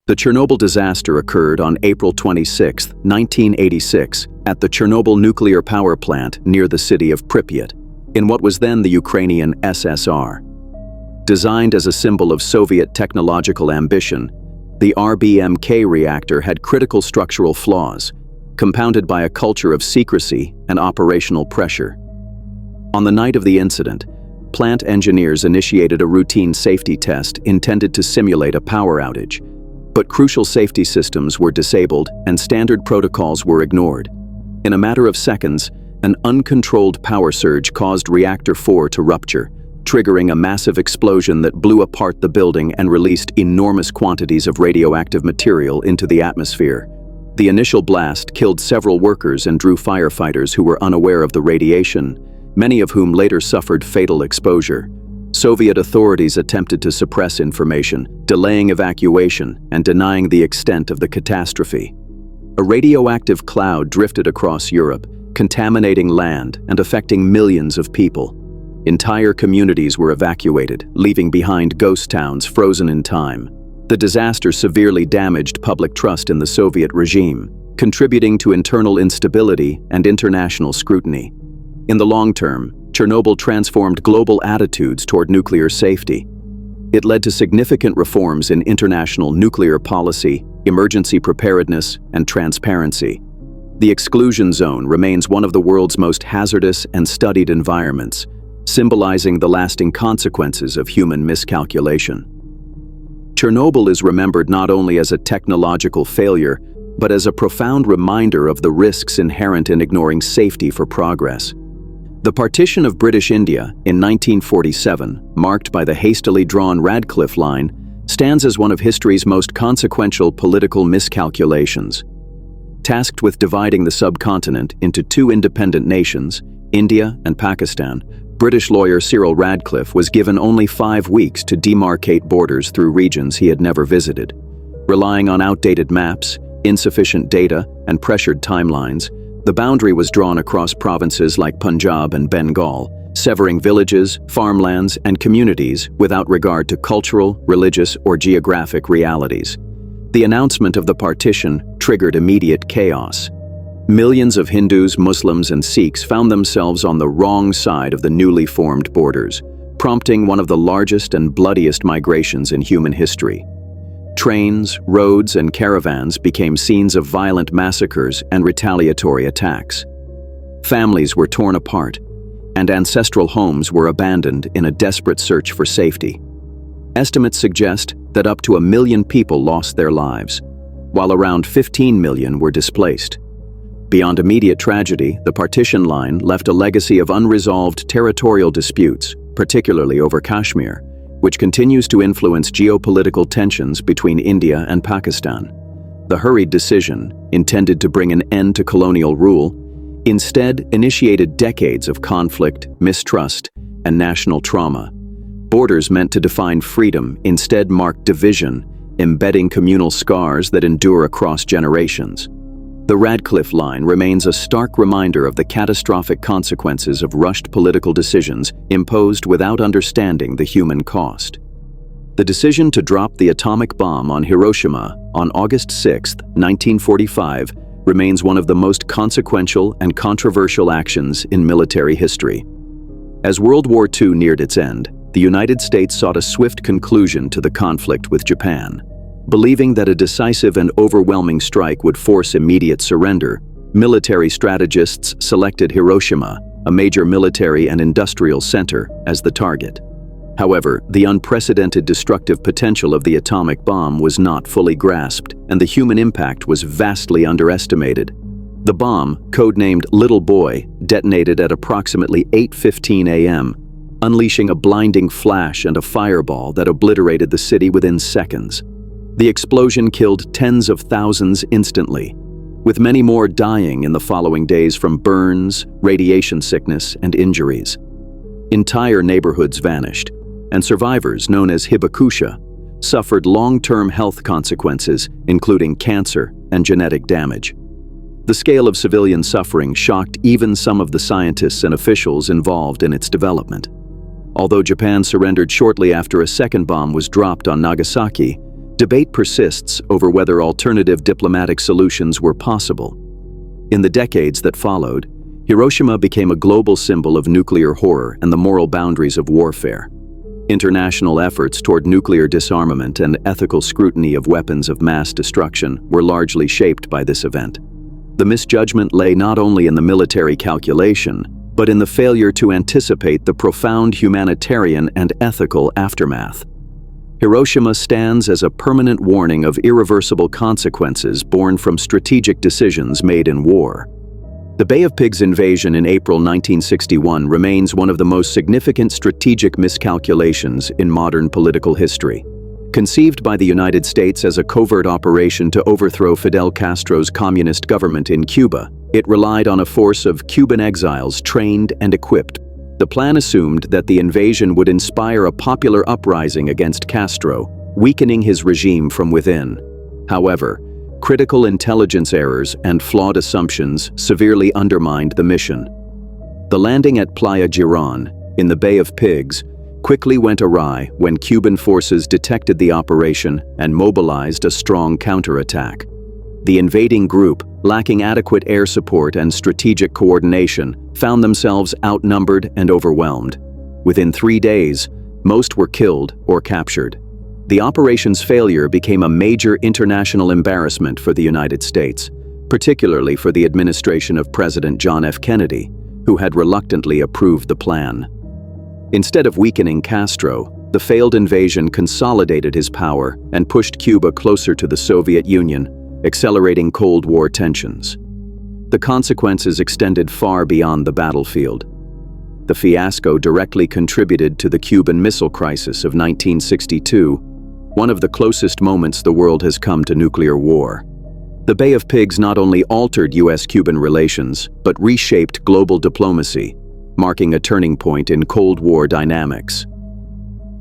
The Chernobyl disaster occurred on April 26, 1986, at the Chernobyl nuclear power plant near the city of Pripyat, in what was then the Ukrainian SSR. Designed as a symbol of Soviet technological ambition, the RBMK reactor had critical structural flaws, compounded by a culture of secrecy and operational pressure. On the night of the incident, plant engineers initiated a routine safety test intended to simulate a power outage, but crucial safety systems were disabled and standard protocols were ignored. In a matter of seconds, an uncontrolled power surge caused Reactor 4 to rupture, triggering a massive explosion that blew apart the building and released enormous quantities of radioactive material into the atmosphere. The initial blast killed several workers and drew firefighters who were unaware of the radiation, many of whom later suffered fatal exposure. Soviet authorities attempted to suppress information, delaying evacuation and denying the extent of the catastrophe. A radioactive cloud drifted across Europe, contaminating land and affecting millions of people. Entire communities were evacuated, leaving behind ghost towns frozen in time. The disaster severely damaged public trust in the Soviet regime, contributing to internal instability and international scrutiny. In the long term, Chernobyl transformed global attitudes toward nuclear safety. It led to significant reforms in international nuclear policy, emergency preparedness, and transparency. The exclusion zone remains one of the world's most hazardous and studied environments, symbolizing the lasting consequences of human miscalculation. Chernobyl is remembered not only as a technological failure, but as a profound reminder of the risks inherent in ignoring safety for progress. The partition of British India in 1947, marked by the hastily drawn Radcliffe Line, stands as one of history's most consequential political miscalculations. Tasked with dividing the subcontinent into two independent nations, India and Pakistan, British lawyer Cyril Radcliffe was given only 5 weeks to demarcate borders through regions he had never visited. Relying on outdated maps, insufficient data, and pressured timelines, the boundary was drawn across provinces like Punjab and Bengal, severing villages, farmlands, and communities without regard to cultural, religious, or geographic realities. The announcement of the partition triggered immediate chaos. Millions of Hindus, Muslims, and Sikhs found themselves on the wrong side of the newly formed borders, prompting one of the largest and bloodiest migrations in human history. Trains, roads, and caravans became scenes of violent massacres and retaliatory attacks. Families were torn apart, and ancestral homes were abandoned in a desperate search for safety. Estimates suggest that up to 1 million people lost their lives, while around 15 million were displaced. Beyond immediate tragedy, the Partition Line left a legacy of unresolved territorial disputes, particularly over Kashmir, which continues to influence geopolitical tensions between India and Pakistan. The hurried decision, intended to bring an end to colonial rule, instead initiated decades of conflict, mistrust, and national trauma. Borders meant to define freedom instead marked division, embedding communal scars that endure across generations. The Radcliffe Line remains a stark reminder of the catastrophic consequences of rushed political decisions imposed without understanding the human cost. The decision to drop the atomic bomb on Hiroshima on August 6, 1945, remains one of the most consequential and controversial actions in military history. As World War II neared its end, the United States sought a swift conclusion to the conflict with Japan. Believing that a decisive and overwhelming strike would force immediate surrender, military strategists selected Hiroshima, a major military and industrial center, as the target. However, the unprecedented destructive potential of the atomic bomb was not fully grasped, and the human impact was vastly underestimated. The bomb, codenamed Little Boy, detonated at approximately 8:15 a.m., unleashing a blinding flash and a fireball that obliterated the city within seconds. The explosion killed tens of thousands instantly, with many more dying in the following days from burns, radiation sickness, and injuries. Entire neighborhoods vanished, and survivors, known as hibakusha, suffered long-term health consequences, including cancer and genetic damage. The scale of civilian suffering shocked even some of the scientists and officials involved in its development. Although Japan surrendered shortly after a second bomb was dropped on Nagasaki, Debate persists over whether alternative diplomatic solutions were possible. In the decades that followed, Hiroshima became a global symbol of nuclear horror and the moral boundaries of warfare. International efforts toward nuclear disarmament and ethical scrutiny of weapons of mass destruction were largely shaped by this event. The misjudgment lay not only in the military calculation, but in the failure to anticipate the profound humanitarian and ethical aftermath. Hiroshima stands as a permanent warning of irreversible consequences born from strategic decisions made in war. The Bay of Pigs invasion in April 1961 remains one of the most significant strategic miscalculations in modern political history. Conceived by the United States as a covert operation to overthrow Fidel Castro's communist government in Cuba, it relied on a force of Cuban exiles trained and equipped. The plan assumed that the invasion would inspire a popular uprising against Castro, weakening his regime from within. However, critical intelligence errors and flawed assumptions severely undermined the mission. The landing at Playa Girón, in the Bay of Pigs, quickly went awry when Cuban forces detected the operation and mobilized a strong counterattack. The invading group, lacking adequate air support and strategic coordination, found themselves outnumbered and overwhelmed. Within 3 days, most were killed or captured. The operation's failure became a major international embarrassment for the United States, particularly for the administration of President John F. Kennedy, who had reluctantly approved the plan. Instead of weakening Castro, the failed invasion consolidated his power and pushed Cuba closer to the Soviet Union, accelerating Cold War tensions. The consequences extended far beyond the battlefield. The fiasco directly contributed to the Cuban Missile Crisis of 1962, one of the closest moments the world has come to nuclear war. The Bay of Pigs not only altered U.S.-Cuban relations, but reshaped global diplomacy, marking a turning point in Cold War dynamics.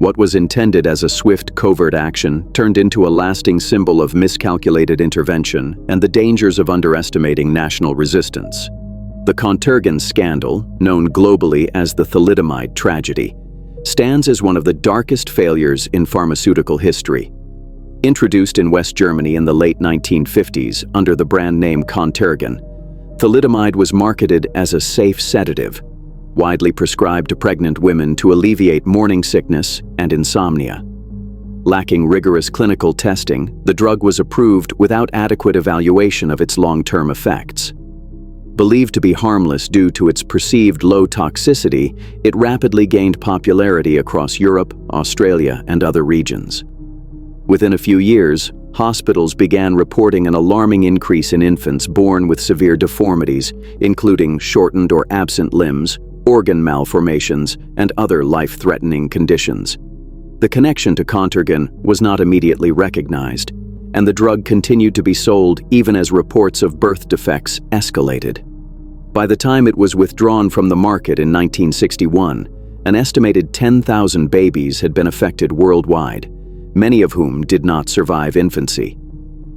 What was intended as a swift covert action turned into a lasting symbol of miscalculated intervention and the dangers of underestimating national resistance. The Contergan scandal, known globally as the Thalidomide tragedy, stands as one of the darkest failures in pharmaceutical history. Introduced in West Germany in the late 1950s under the brand name Contergan, thalidomide was marketed as a safe sedative, widely prescribed to pregnant women to alleviate morning sickness and insomnia. Lacking rigorous clinical testing, the drug was approved without adequate evaluation of its long-term effects. Believed to be harmless due to its perceived low toxicity, it rapidly gained popularity across Europe, Australia, and other regions. Within a few years, hospitals began reporting an alarming increase in infants born with severe deformities, including shortened or absent limbs, organ malformations, and other life-threatening conditions. The connection to Contergan was not immediately recognized, and the drug continued to be sold even as reports of birth defects escalated. By the time it was withdrawn from the market in 1961, an estimated 10,000 babies had been affected worldwide, many of whom did not survive infancy.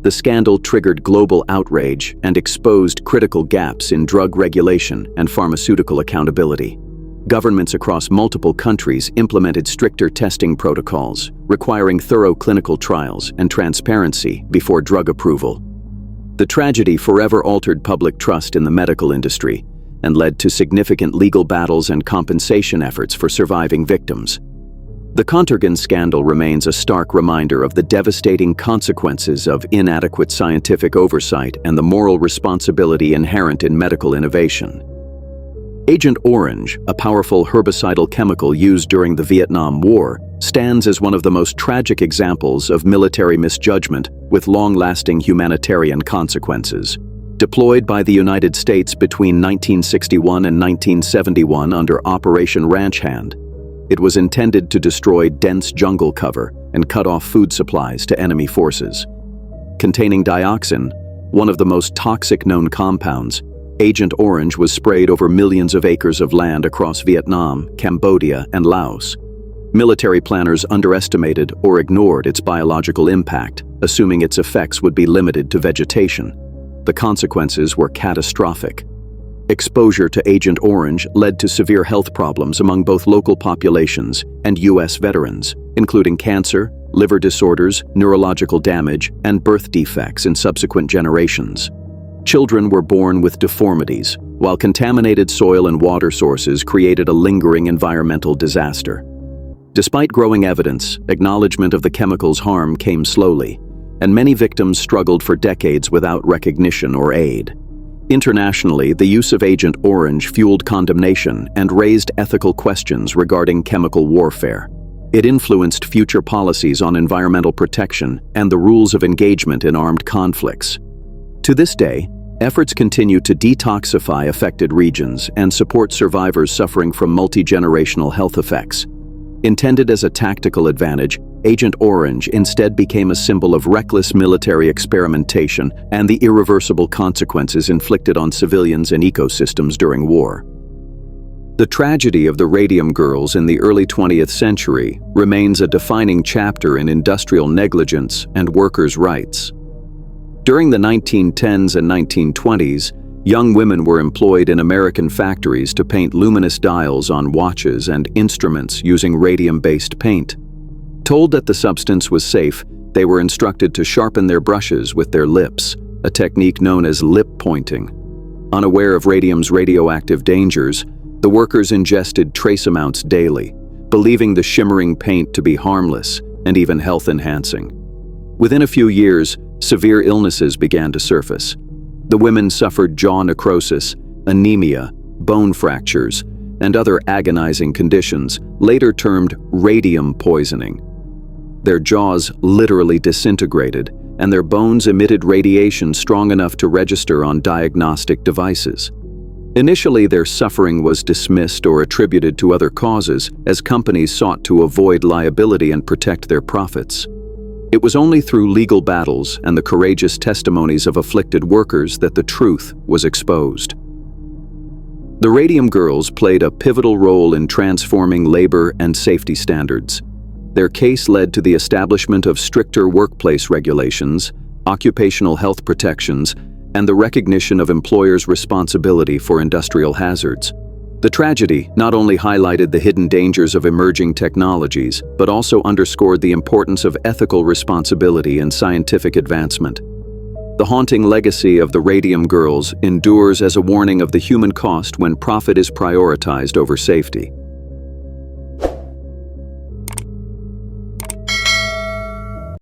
The scandal triggered global outrage and exposed critical gaps in drug regulation and pharmaceutical accountability. Governments across multiple countries implemented stricter testing protocols, requiring thorough clinical trials and transparency before drug approval. The tragedy forever altered public trust in the medical industry and led to significant legal battles and compensation efforts for surviving victims. The Contergan scandal remains a stark reminder of the devastating consequences of inadequate scientific oversight and the moral responsibility inherent in medical innovation. Agent Orange, a powerful herbicidal chemical used during the Vietnam War, stands as one of the most tragic examples of military misjudgment with long-lasting humanitarian consequences. Deployed by the United States between 1961 and 1971 under Operation Ranch Hand, it was intended to destroy dense jungle cover and cut off food supplies to enemy forces. Containing dioxin, one of the most toxic known compounds, Agent Orange was sprayed over millions of acres of land across Vietnam, Cambodia, and Laos. Military planners underestimated or ignored its biological impact, assuming its effects would be limited to vegetation. The consequences were catastrophic. Exposure to Agent Orange led to severe health problems among both local populations and U.S. veterans, including cancer, liver disorders, neurological damage, and birth defects in subsequent generations. Children were born with deformities, while contaminated soil and water sources created a lingering environmental disaster. Despite growing evidence, acknowledgement of the chemicals' harm came slowly, and many victims struggled for decades without recognition or aid. Internationally, the use of Agent Orange fueled condemnation and raised ethical questions regarding chemical warfare. It influenced future policies on environmental protection and the rules of engagement in armed conflicts. To this day, efforts continue to detoxify affected regions and support survivors suffering from multi-generational health effects. Intended as a tactical advantage, Agent Orange instead became a symbol of reckless military experimentation and the irreversible consequences inflicted on civilians and ecosystems during war. The tragedy of the Radium Girls in the early 20th century remains a defining chapter in industrial negligence and workers' rights. During the 1910s and 1920s, young women were employed in American factories to paint luminous dials on watches and instruments using radium-based paint. Told that the substance was safe, they were instructed to sharpen their brushes with their lips, a technique known as lip pointing. Unaware of radium's radioactive dangers, the workers ingested trace amounts daily, believing the shimmering paint to be harmless and even health-enhancing. Within a few years, severe illnesses began to surface. The women suffered jaw necrosis, anemia, bone fractures, and other agonizing conditions, later termed radium poisoning. Their jaws literally disintegrated, and their bones emitted radiation strong enough to register on diagnostic devices. Initially, their suffering was dismissed or attributed to other causes as companies sought to avoid liability and protect their profits. It was only through legal battles and the courageous testimonies of afflicted workers that the truth was exposed. The Radium Girls played a pivotal role in transforming labor and safety standards. Their case led to the establishment of stricter workplace regulations, occupational health protections, and the recognition of employers' responsibility for industrial hazards. The tragedy not only highlighted the hidden dangers of emerging technologies, but also underscored the importance of ethical responsibility and scientific advancement. The haunting legacy of the Radium Girls endures as a warning of the human cost when profit is prioritized over safety.